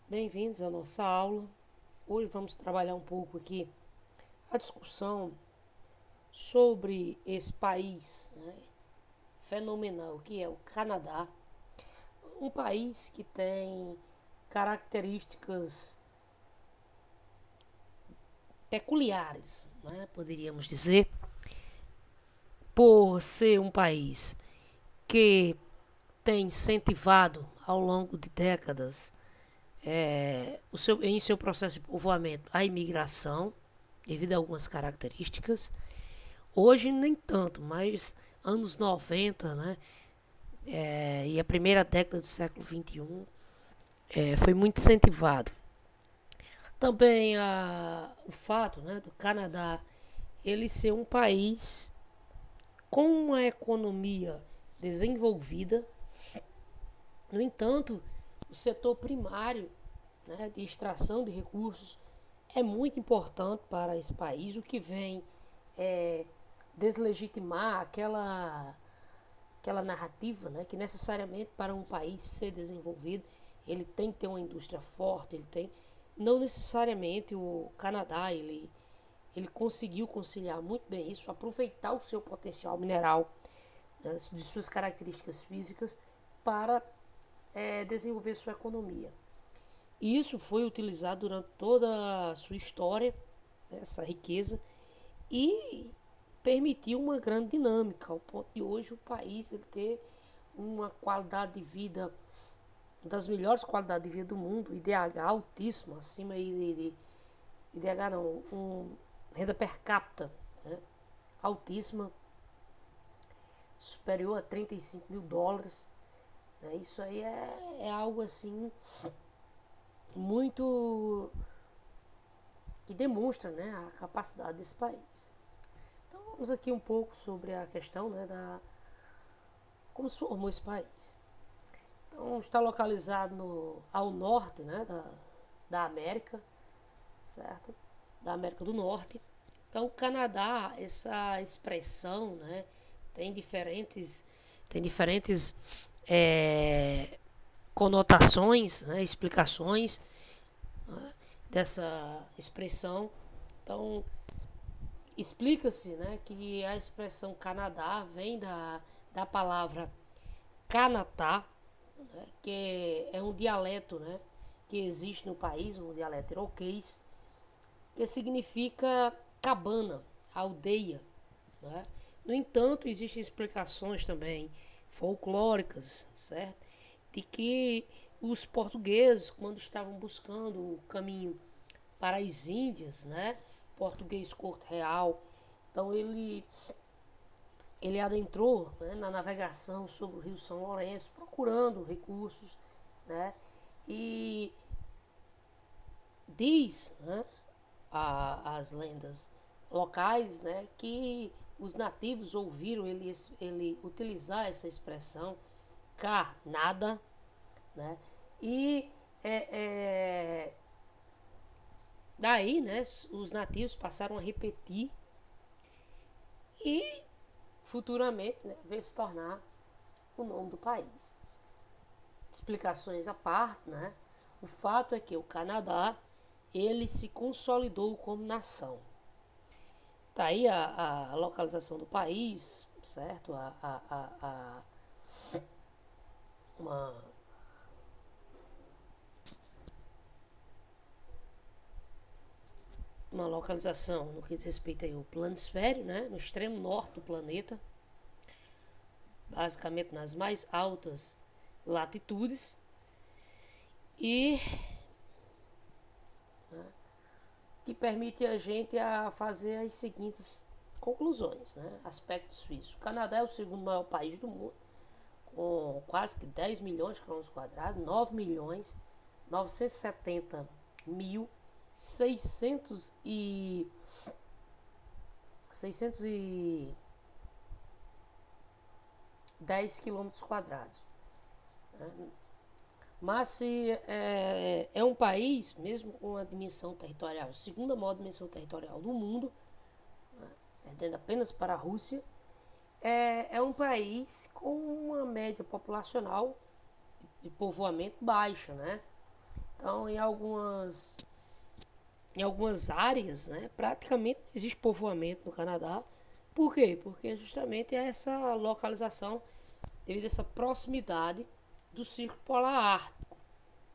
Bem-vindos à nossa aula. Hoje vamos trabalhar um pouco aqui a discussão sobre esse país, né, fenomenal que é o Canadá, um país que tem características peculiares, né, poderíamos dizer, por ser um país que tem incentivado ao longo de décadas em seu processo de povoamento a imigração, devido a algumas características. Hoje nem tanto, mas anos 90, né? E a primeira década do século XXI foi muito incentivado. Também o fato, né, do Canadá ele ser um país com uma economia desenvolvida. No entanto, o setor primário, né, de extração de recursos é muito importante para esse país, o que vem é, deslegitimar aquela narrativa, né, que necessariamente para um país ser desenvolvido ele tem que ter uma indústria forte, ele tem não necessariamente. O Canadá ele conseguiu conciliar muito bem isso, aproveitar o seu potencial mineral, né, de suas características físicas para desenvolver sua economia. Isso foi utilizado durante toda a sua história, né, essa riqueza, e permitiu uma grande dinâmica, ao ponto de hoje o país ele ter uma qualidade de vida, uma das melhores qualidades de vida do mundo, IDH altíssimo, acima de IDH não, renda per capita, né, altíssima, superior a 35 mil dólares. Né, isso aí é algo assim muito que demonstra, né, a capacidade desse país. Então vamos aqui um pouco sobre a questão, né, da como se formou esse país. Então está localizado ao norte, né, da América, certo? Da América do Norte. Então o Canadá, essa expressão, né, tem diferentes conotações, né, explicações, né, dessa expressão. Então explica-se, né, que a expressão Canadá vem da palavra Canatá, né, que é um dialeto, né, que existe no país, um dialeto iroquês, que significa cabana, aldeia. Né? No entanto, existem explicações também folclóricas, certo? De que os portugueses, quando estavam buscando o caminho para as Índias, né? Português corte real, então ele adentrou, né, na navegação sobre o Rio São Lourenço, procurando recursos, né? E diz, né, as lendas locais, né, que os nativos ouviram ele utilizar essa expressão carnada, né? E daí, né, os nativos passaram a repetir e futuramente, né, veio se tornar o nome do país. Explicações à parte, né? O fato é que o Canadá ele se consolidou como nação. Tá aí a localização do país, certo? Uma, uma localização no que diz respeito aí ao planisfério, né? No extremo norte do planeta, basicamente nas mais altas latitudes. E né, que permite a gente a fazer as seguintes conclusões, né? Aspectos físicos. O Canadá é o segundo maior país do mundo, com quase que 10 milhões de quilômetros quadrados, 9 milhões 970 mil 600 e 610 quilômetros quadrados. Né? Mas se é um país, mesmo com a dimensão territorial, segunda maior dimensão territorial do mundo, né, perdendo apenas para a Rússia, é um país com uma média populacional de povoamento baixa, né? Então, em algumas áreas, né, praticamente não existe povoamento no Canadá. Por quê? Porque justamente é essa localização, devido a essa proximidade do Círculo Polar Ártico,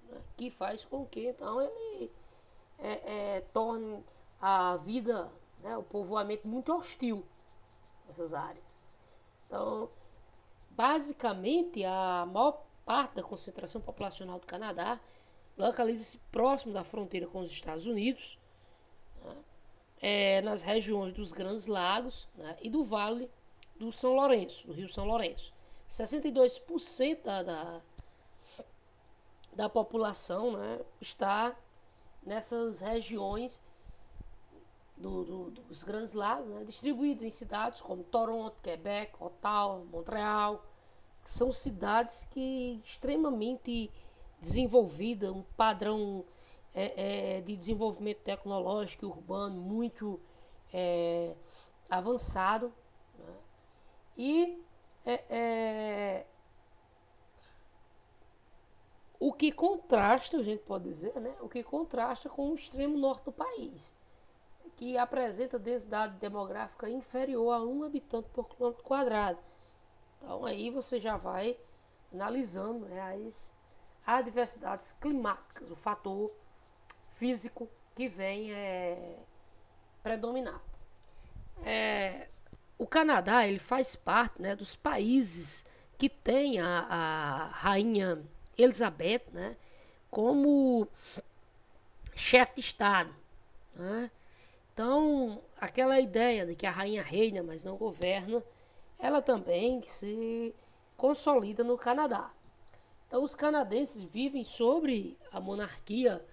né, que faz com que então ele torne a vida, né, o povoamento muito hostil nessas áreas. Então, basicamente, a maior parte da concentração populacional do Canadá localiza-se próximo da fronteira com os Estados Unidos, nas regiões dos Grandes Lagos, né, e do Vale do São Lourenço, do Rio São Lourenço. 62% da população, né, está nessas regiões dos Grandes Lagos, né, distribuídos em cidades como Toronto, Quebec, Ottawa, Montreal, que são cidades que extremamente desenvolvidas, um padrão de desenvolvimento tecnológico e urbano muito avançado, né? E o que contrasta, a gente pode dizer, né? O que contrasta com o extremo norte do país, que apresenta densidade demográfica inferior a 1 habitante por quilômetro quadrado. Então aí você já vai analisando, né, as adversidades climáticas, o fator físico que vem predominar. O Canadá ele faz parte, né, dos países que tem a rainha Elizabeth, né, como chefe de Estado, né? Então, aquela ideia de que a rainha reina, mas não governa, ela também se consolida no Canadá. Então, os canadenses vivem sobre a monarquia,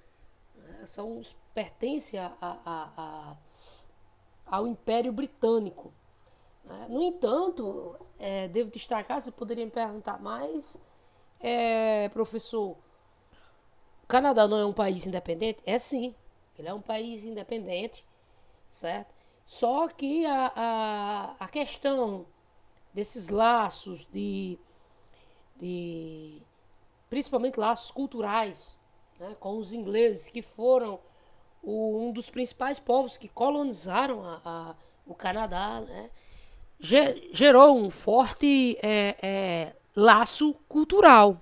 né, pertencem ao Império Britânico, né? No entanto, devo destacar, você poderia me perguntar, mas, professor, o Canadá não é um país independente? É sim, ele é um país independente, certo? Só que a questão desses laços principalmente laços culturais, né, com os ingleses, que foram um dos principais povos que colonizaram o Canadá, né, gerou um forte laço cultural.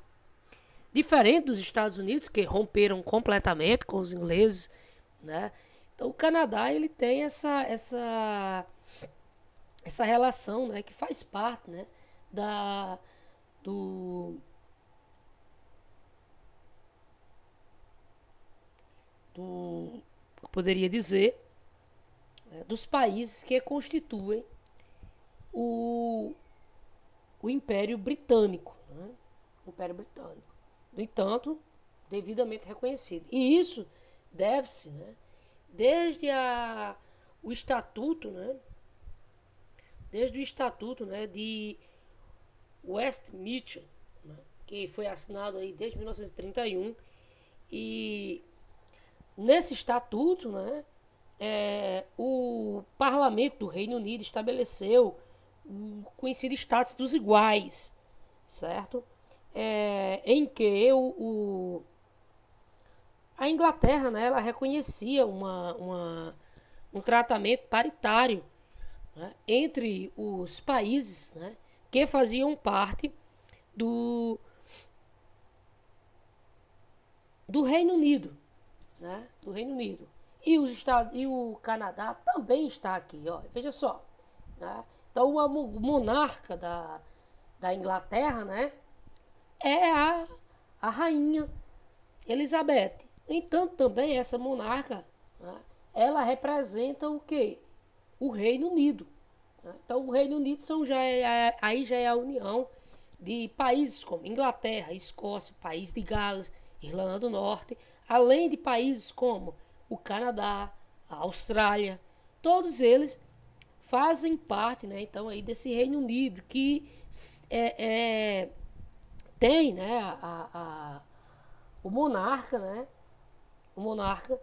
Diferente dos Estados Unidos, que romperam completamente com os ingleses, né? Então o Canadá ele tem essa relação, né, que faz parte, né, do poderia dizer, né, dos países que constituem o Império Britânico, né? O Império Britânico. No entanto, devidamente reconhecido. E isso deve-se, né, desde o estatuto, né, de Westminster, né, que foi assinado aí desde 1931, e nesse estatuto, né, o Parlamento do Reino Unido estabeleceu o conhecido status dos iguais, certo? Em que a Inglaterra, né, ela reconhecia um tratamento paritário, né, entre os países, né, que faziam parte do Reino Unido, né, do Reino Unido. E o Canadá também está aqui, ó. Veja só, né? Então o monarca da Inglaterra, né, é a rainha Elizabeth. No entanto, também essa monarca, né, ela representa o quê? O Reino Unido. Né? Então o Reino Unido aí já é a união de países como Inglaterra, Escócia, País de Gales, Irlanda do Norte, além de países como o Canadá, a Austrália, todos eles fazem parte, né, então, aí desse Reino Unido que tem, né, o monarca, né, o monarca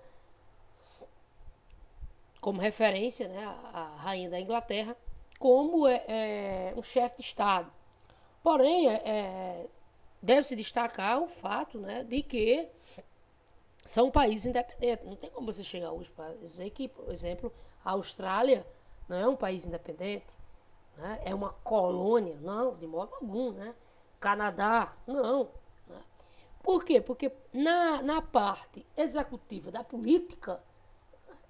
como referência, né, a rainha da Inglaterra, como um chefe de Estado. Porém, deve-se destacar o fato, né, de que são países independentes. Não tem como você chegar hoje para dizer que, por exemplo, a Austrália não é um país independente, né? É uma colônia. Não, de modo algum. Né? Canadá, não. Né? Por quê? Porque na parte executiva da política,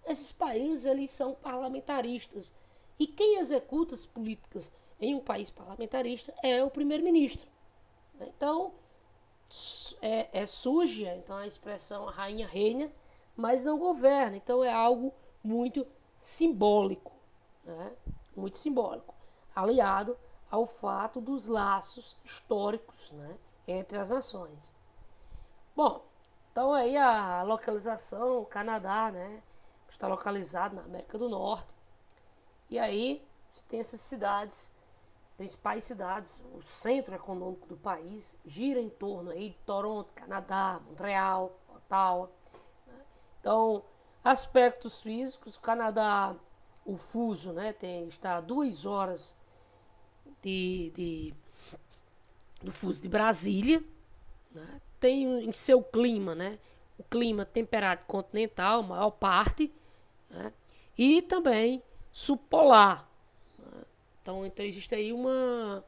esses países eles são parlamentaristas. E quem executa as políticas em um país parlamentarista é o primeiro-ministro. Então, suja, então a expressão a rainha reina, mas não governa. Então é algo muito simbólico, né? Muito simbólico, aliado ao fato dos laços históricos, né, entre as nações. Bom, então aí a localização, o Canadá, né, está localizado na América do Norte. E aí você tem essas cidades, principais cidades, o centro econômico do país gira em torno aí de Toronto, Canadá, Montreal, Ottawa. Né? Então, aspectos físicos, o Canadá, o fuso, né, está a 2 horas do fuso de Brasília. Né? Tem em seu clima, né, o clima temperado continental, maior parte, né, e também subpolar. Né? Então existe aí uma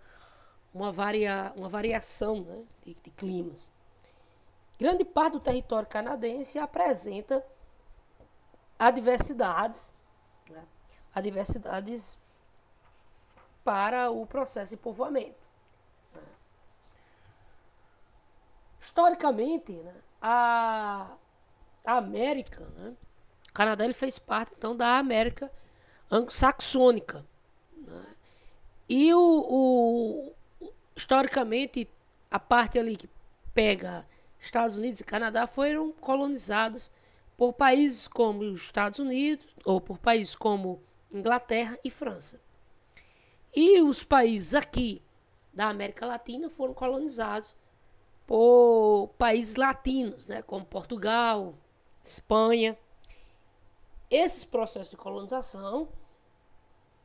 variação, né, de climas. Grande parte do território canadense apresenta adversidades, né, adversidades para o processo de povoamento. Né. Historicamente, né, a América, né, o Canadá ele fez parte então da América anglo-saxônica. Né, e historicamente, a parte ali que pega Estados Unidos e Canadá foram colonizados por países como os Estados Unidos, ou por países como Inglaterra e França. E os países aqui da América Latina foram colonizados por países latinos, né, como Portugal, Espanha. Esses processos de colonização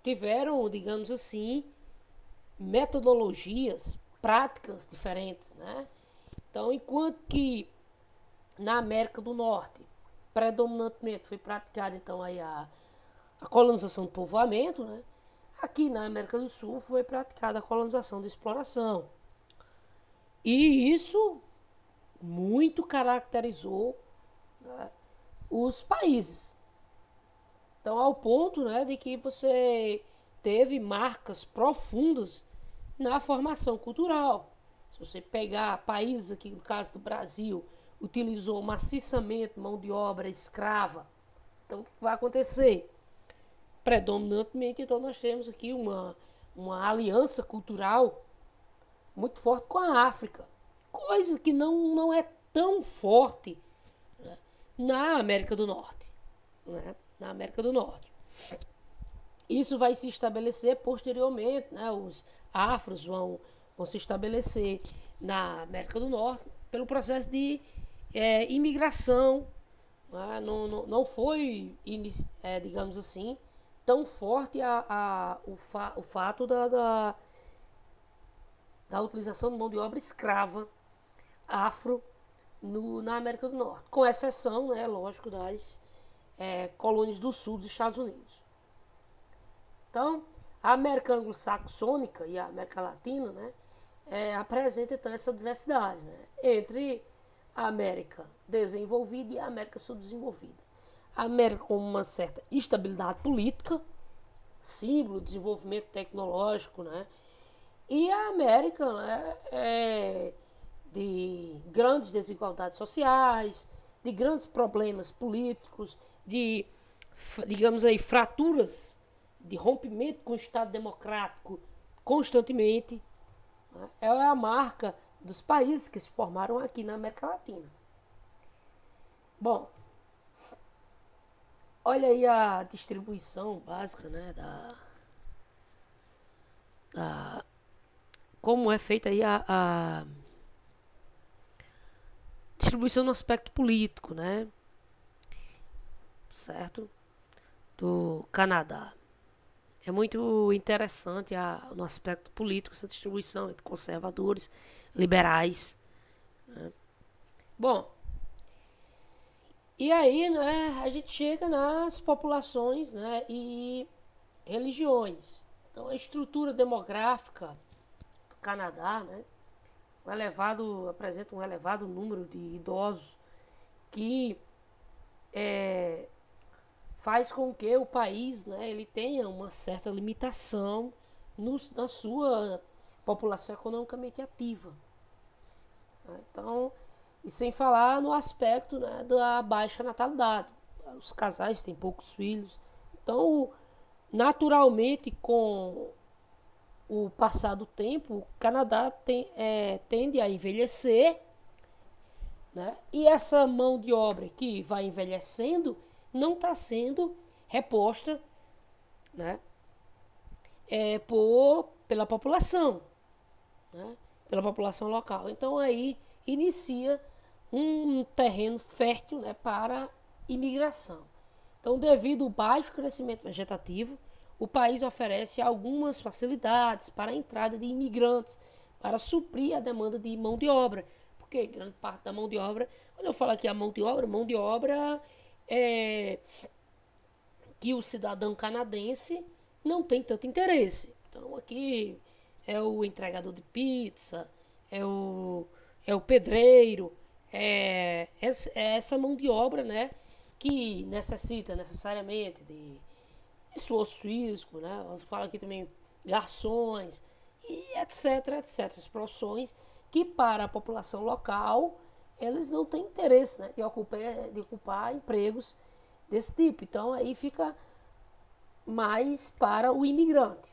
tiveram, digamos assim, metodologias, práticas diferentes, né? Então, enquanto que na América do Norte predominantemente foi praticada então aí a colonização do povoamento, né? Aqui na América do Sul foi praticada a colonização da exploração. E isso muito caracterizou, né, os países. Então, ao ponto, né, de que você teve marcas profundas na formação cultural. Se você pegar países aqui, no caso do Brasil, utilizou maciçamente mão de obra escrava. Então, o que vai acontecer? Predominantemente, então, nós temos aqui uma aliança cultural muito forte com a África. Coisa que não é tão forte, né, na América do Norte. Né? Na América do Norte. Isso vai se estabelecer posteriormente, né? Os afros vão se estabelecer na América do Norte pelo processo de imigração. Né? Não foi, digamos assim, tão forte o fato da utilização de mão de obra escrava afro na América do Norte, com exceção, né, lógico, das colônias do sul dos Estados Unidos. Então, a América anglo-saxônica e a América Latina, né, apresenta então essa diversidade, né, entre a América desenvolvida e a América subdesenvolvida. A América com uma certa estabilidade política, símbolo de desenvolvimento tecnológico, né, e a América, né, de grandes desigualdades sociais, de grandes problemas políticos, de, digamos aí, fraturas, de rompimento com o Estado democrático constantemente. Né? É a marca dos países que se formaram aqui na América Latina. Bom, olha aí a distribuição básica, né, como é feita aí a distribuição no aspecto político, né, certo, do Canadá. É muito interessante no aspecto político essa distribuição entre conservadores, liberais. Né? Bom, E aí, né, a gente chega nas populações, né, e religiões. Então, a estrutura demográfica do Canadá, né, apresenta um elevado número de idosos que faz com que o país, né, ele tenha uma certa limitação na sua população economicamente ativa. Né? Então, e sem falar no aspecto, né, da baixa natalidade. Os casais têm poucos filhos. Então, naturalmente, com o passar do tempo, o Canadá tende a envelhecer, né? E essa mão de obra que vai envelhecendo não está sendo reposta, né? Pela população, né? Pela população local. Então aí inicia um terreno fértil, né, para imigração. Então, devido ao baixo crescimento vegetativo, o país oferece algumas facilidades para a entrada de imigrantes, para suprir a demanda de mão de obra. Porque grande parte da mão de obra, quando eu falo aqui a mão de obra é que o cidadão canadense não tem tanto interesse. Então, aqui é o entregador de pizza, é o pedreiro, é essa mão de obra, né, que necessita necessariamente de esforço físico, né? Eu falo aqui também garçons e etc, etc. Essas profissões que para a população local eles não têm interesse, né, de ocupar empregos desse tipo. Então aí fica mais para o imigrante.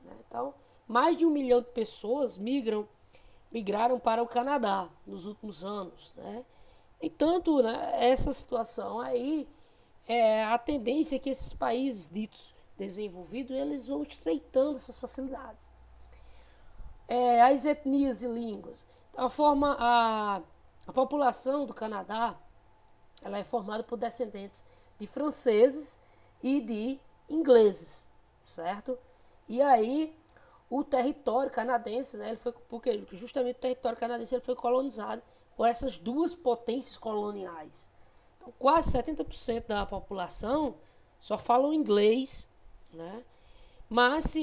Né? Então, mais de 1 milhão de pessoas migraram para o Canadá nos últimos anos. Né? Entanto, né, essa situação aí, a tendência é que esses países ditos desenvolvidos, eles vão estreitando essas facilidades. As etnias e línguas. Então, a população do Canadá, ela é formada por descendentes de franceses e de ingleses, certo? E aí o território canadense, né, ele foi porque justamente o território canadense ele foi colonizado por essas duas potências coloniais. Então, quase 70% da população só falam inglês, né? Mas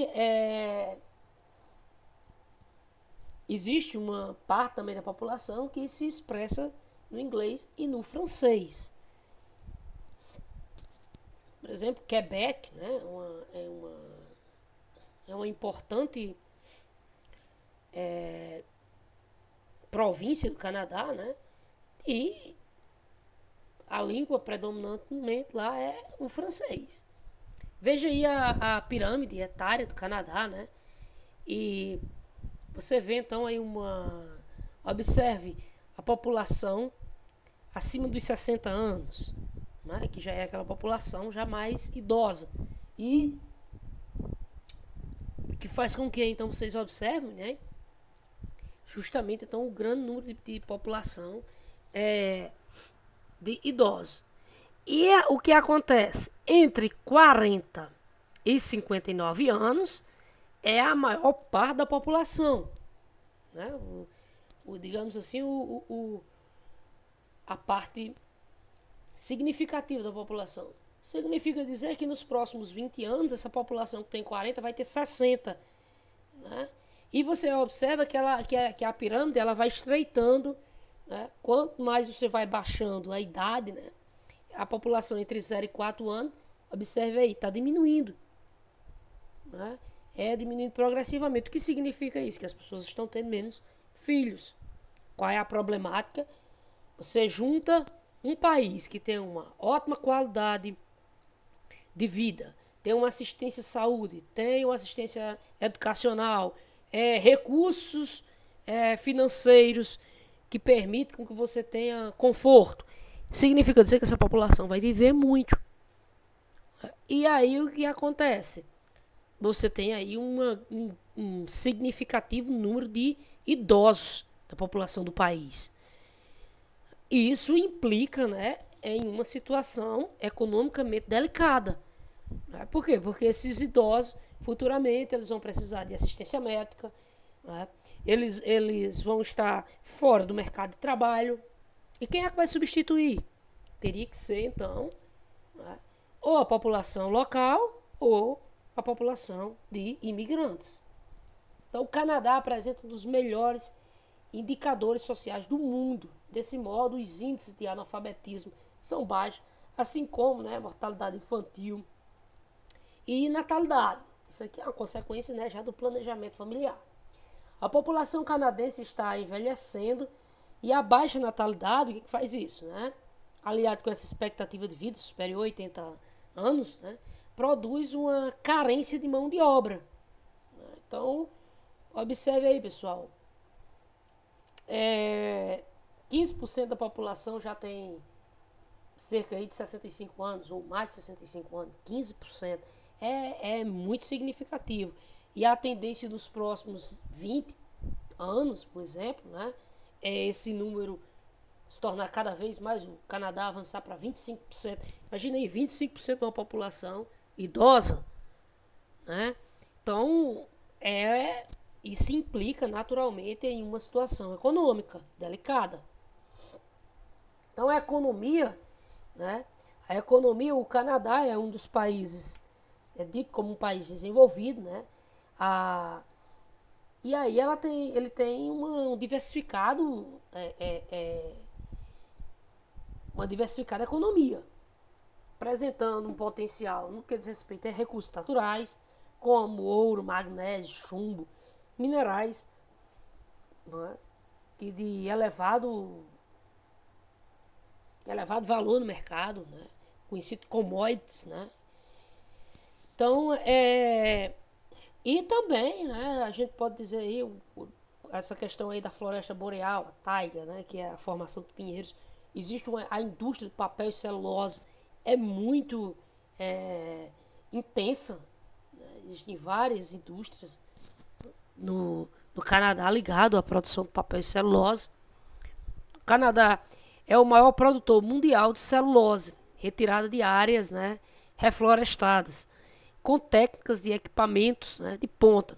existe uma parte também da população que se expressa no inglês e no francês. Por exemplo, Quebec, né, é uma importante província do Canadá, né? E a língua predominantemente lá é o francês. Veja aí a pirâmide etária do Canadá, né? E você vê então aí observe a população acima dos 60 anos, né? Que já é aquela população já mais idosa. E que faz com que então vocês observem, né? Justamente então o grande número de população de idosos. E o que acontece? Entre 40 e 59 anos é a maior parte da população. Né? Digamos assim, a parte significativa da população. Significa dizer que nos próximos 20 anos, essa população que tem 40 vai ter 60. Né? E você observa que a pirâmide ela vai estreitando. Né? Quanto mais você vai baixando a idade, né? A população entre 0 e 4 anos, observe aí, está diminuindo. Né? Diminuindo progressivamente. O que significa isso? Que as pessoas estão tendo menos filhos. Qual é a problemática? Você junta um país que tem uma ótima qualidade de vida, tem uma assistência à saúde, tem uma assistência educacional, recursos financeiros que permitem com que você tenha conforto. Significa dizer que essa população vai viver muito. E aí o que acontece? Você tem aí um significativo número de idosos da população do país. E isso implica, né, em uma situação economicamente delicada. Né? Por quê? Porque esses idosos, futuramente, eles vão precisar de assistência médica, né? Eles vão estar fora do mercado de trabalho. E quem é que vai substituir? teria que ser, então, né, ou a população local ou a população de imigrantes. Então, o Canadá apresenta um dos melhores indicadores sociais do mundo. Desse modo, os índices de analfabetismo são baixos, assim como, né, mortalidade infantil e natalidade. Isso aqui é uma consequência, né, já do planejamento familiar. A população canadense está envelhecendo e a baixa natalidade, o que faz isso, né? Aliado com essa expectativa de vida superior a 80 anos, né, produz uma carência de mão de obra. Então, observe aí, pessoal. 15% da população já tem cerca aí de 65 anos, ou mais de 65 anos. 15% é muito significativo. E a tendência dos próximos 20 anos, por exemplo, né, é esse número se tornar cada vez mais, o Canadá avançar para 25%. Imagina aí, 25% de uma população idosa, né? Então, isso implica naturalmente em uma situação econômica delicada. Então, a economia, né? A economia, o Canadá é um dos países, é dito como um país desenvolvido, né? E aí ele tem um diversificado, uma diversificada economia, apresentando um potencial no que diz respeito a recursos naturais, como ouro, magnésio, chumbo, minerais, né, que de elevado valor no mercado, né, conhecido commodities, né. Então, e também, né, a gente pode dizer aí essa questão aí da floresta boreal, a taiga, né, que é a formação de pinheiros. Existe a indústria do papel e celulose, é muito intensa, né? Existem várias indústrias no Canadá ligado à produção de papel e celulose. O Canadá é o maior produtor mundial de celulose retirada de áreas, né, reflorestadas, com técnicas de equipamentos, né, de ponta.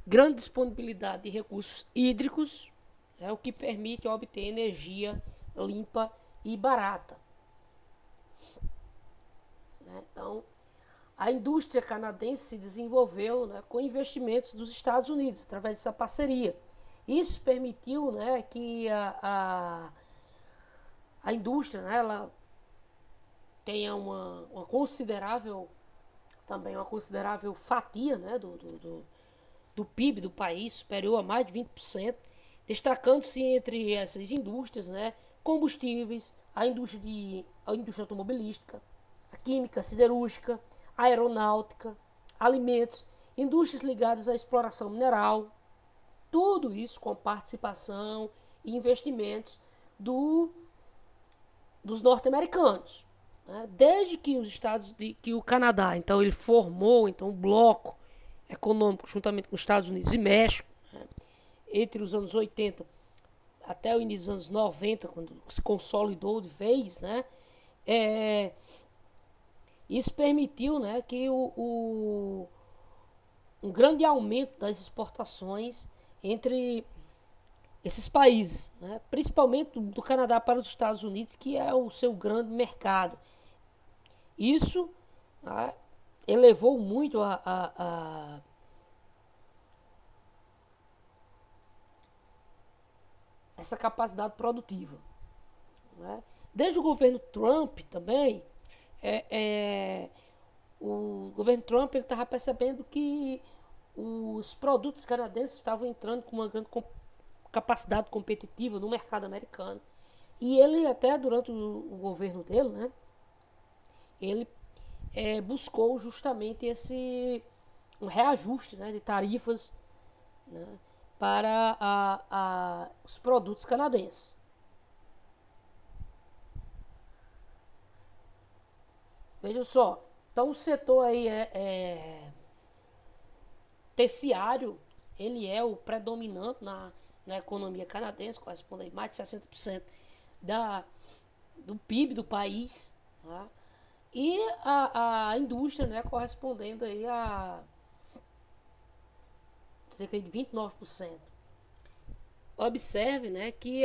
Grande disponibilidade de recursos hídricos, o que permite obter energia limpa e barata. Né? Então, a indústria canadense se desenvolveu, né, com investimentos dos Estados Unidos, através dessa parceria. Isso permitiu, né, que a indústria, né, ela tenha uma considerável fatia, né, do PIB do país, superior a mais de 20%, destacando-se entre essas indústrias, né, combustíveis, a indústria automobilística, a química, a siderúrgica, a aeronáutica, alimentos, indústrias ligadas à exploração mineral, tudo isso com participação e investimentos dos norte-americanos. Né? Desde que que o Canadá, então ele formou então um bloco econômico juntamente com os Estados Unidos e México, né, entre os anos 80 até o início dos anos 90, quando se consolidou de vez, né, isso permitiu, né, que um grande aumento das exportações entre esses países, né, principalmente do Canadá para os Estados Unidos, que é o seu grande mercado. Isso, né, elevou muito essa capacidade produtiva. Né? Desde o governo Trump também, o governo Trump estava percebendo que os produtos canadenses estavam entrando com uma grande capacidade competitiva no mercado americano. E ele até durante o governo dele, né, ele buscou justamente um reajuste, né, de tarifas, né, para os produtos canadenses. Veja só, então o setor aí terciário, ele é o predominante na economia canadense, corresponde a mais de 60% do PIB do país, tá? E a indústria, né, correspondendo aí a cerca de 29%. Observe, né, que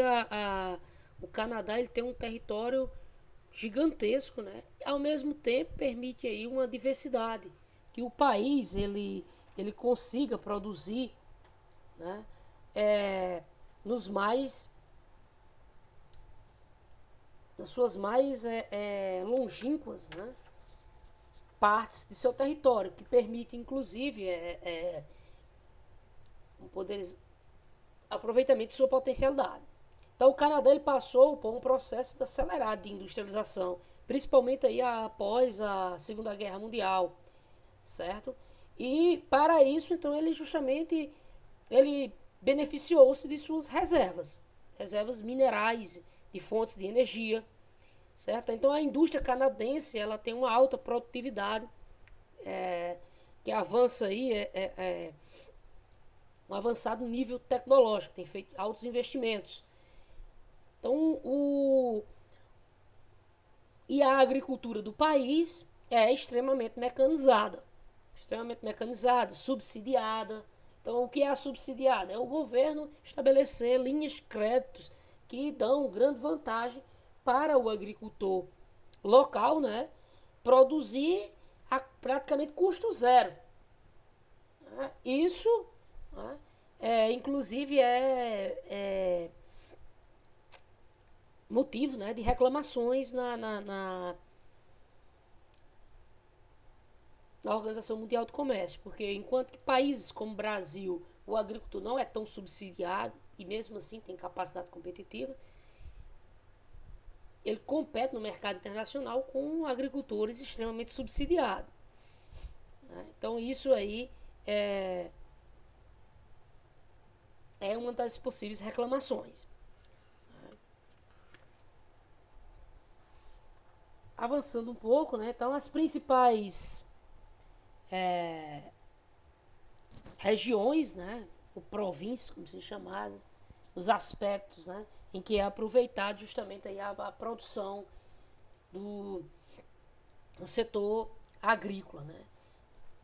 o Canadá ele tem um território gigantesco, né? Ao mesmo tempo permite aí uma diversidade, que o país ele consiga produzir, né? Nos mais nas suas mais longínquas, né? Partes de seu território, que permite inclusive um poder aproveitamento de sua potencialidade. Então o Canadá ele passou por um processo acelerado de industrialização, principalmente aí após a Segunda Guerra Mundial, certo? E para isso, então, ele beneficiou-se de suas reservas minerais, de fontes de energia, certo? Então a indústria canadense ela tem uma alta produtividade, que avança aí um avançado nível tecnológico, tem feito altos investimentos. Então, e a agricultura do país é extremamente mecanizada, subsidiada. Então, o que é a subsidiada? É o governo estabelecer linhas de créditos que dão grande vantagem para o agricultor local, né, produzir a praticamente custo zero. Isso, né, inclusive, é motivo, né, de reclamações na Organização Mundial do Comércio, porque enquanto que países como o Brasil, o agricultor não é tão subsidiado e mesmo assim tem capacidade competitiva, ele compete no mercado internacional com agricultores extremamente subsidiados. Né? Então isso aí é uma das possíveis reclamações. Avançando um pouco, né? Então as principais regiões, né? Ou províncias, como se chamadas, os aspectos, né? Em que é aproveitado justamente aí a produção do setor agrícola, né?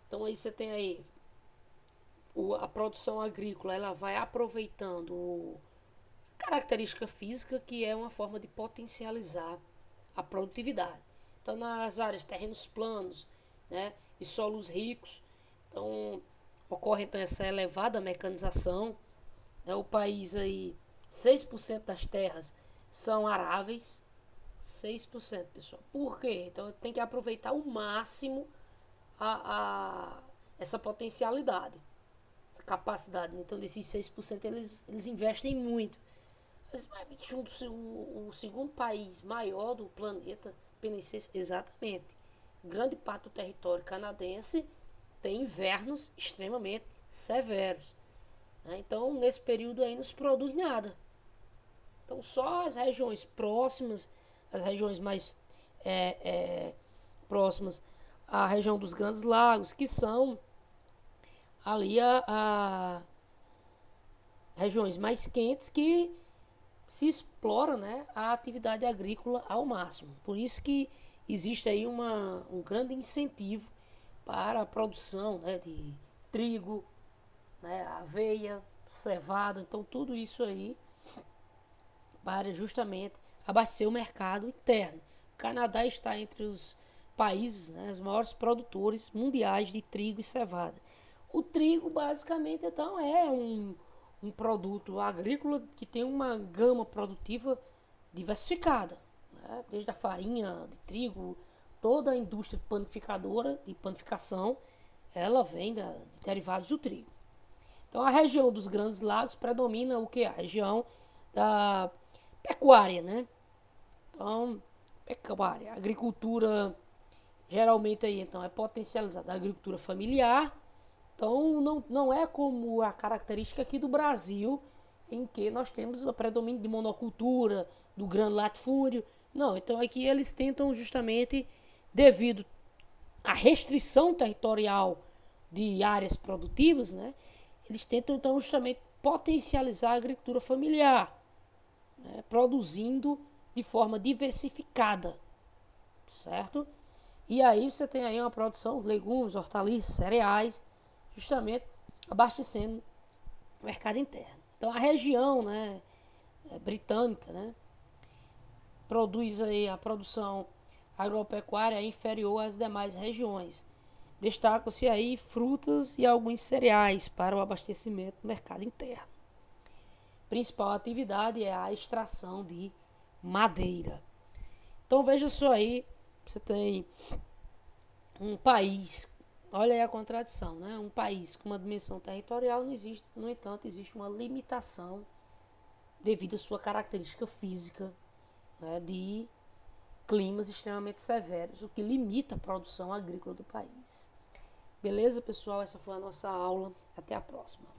Então aí você tem aí a produção agrícola, ela vai aproveitando característica física que é uma forma de potencializar a produtividade. Então nas áreas de terrenos planos, né, e solos ricos, então ocorre então essa elevada mecanização, né, o país aí 6% das terras são aráveis, 6%, pessoal. Por quê? Então tem que aproveitar ao máximo essa potencialidade, essa capacidade. Então desses 6% eles investem muito. Mas o segundo país maior do planeta, PNC, exatamente. Grande parte do território canadense tem invernos extremamente severos. Né? Então, nesse período aí não se produz nada. Então, só as regiões próximas, as regiões mais próximas à região dos Grandes Lagos, que são ali a regiões mais quentes que se explora, né, a atividade agrícola ao máximo. Por isso que existe aí um grande incentivo para a produção, né, de trigo, né, aveia, cevada, então tudo isso aí para justamente abastecer o mercado interno. O Canadá está entre os países, né, os maiores produtores mundiais de trigo e cevada. O trigo basicamente então é um produto agrícola que tem uma gama produtiva diversificada, né? Desde a farinha de trigo, toda a indústria panificadora de panificação, ela vem de derivados do trigo. Então a região dos Grandes Lagos predomina o que? A região da pecuária, né? Então, pecuária, agricultura geralmente aí então é potencializada, a agricultura familiar. Então não é como a característica aqui do Brasil, em que nós temos o predomínio de monocultura, do grande latifúndio. Não, então aqui eles tentam justamente, devido à restrição territorial de áreas produtivas, né, eles tentam então justamente potencializar a agricultura familiar, né, produzindo de forma diversificada, certo? E aí você tem aí uma produção de legumes, hortaliças, cereais, justamente abastecendo o mercado interno. Então a região, né, britânica, né, produz aí a produção agropecuária inferior às demais regiões. Destacam-se aí frutas e alguns cereais para o abastecimento do mercado interno. Principal atividade é a extração de madeira. Então veja só aí, você tem um país, olha aí a contradição, né? Um país com uma dimensão territorial, não existe, no entanto, existe uma limitação devido à sua característica física, né, de climas extremamente severos, o que limita a produção agrícola do país. Beleza, pessoal? Essa foi a nossa aula. Até a próxima.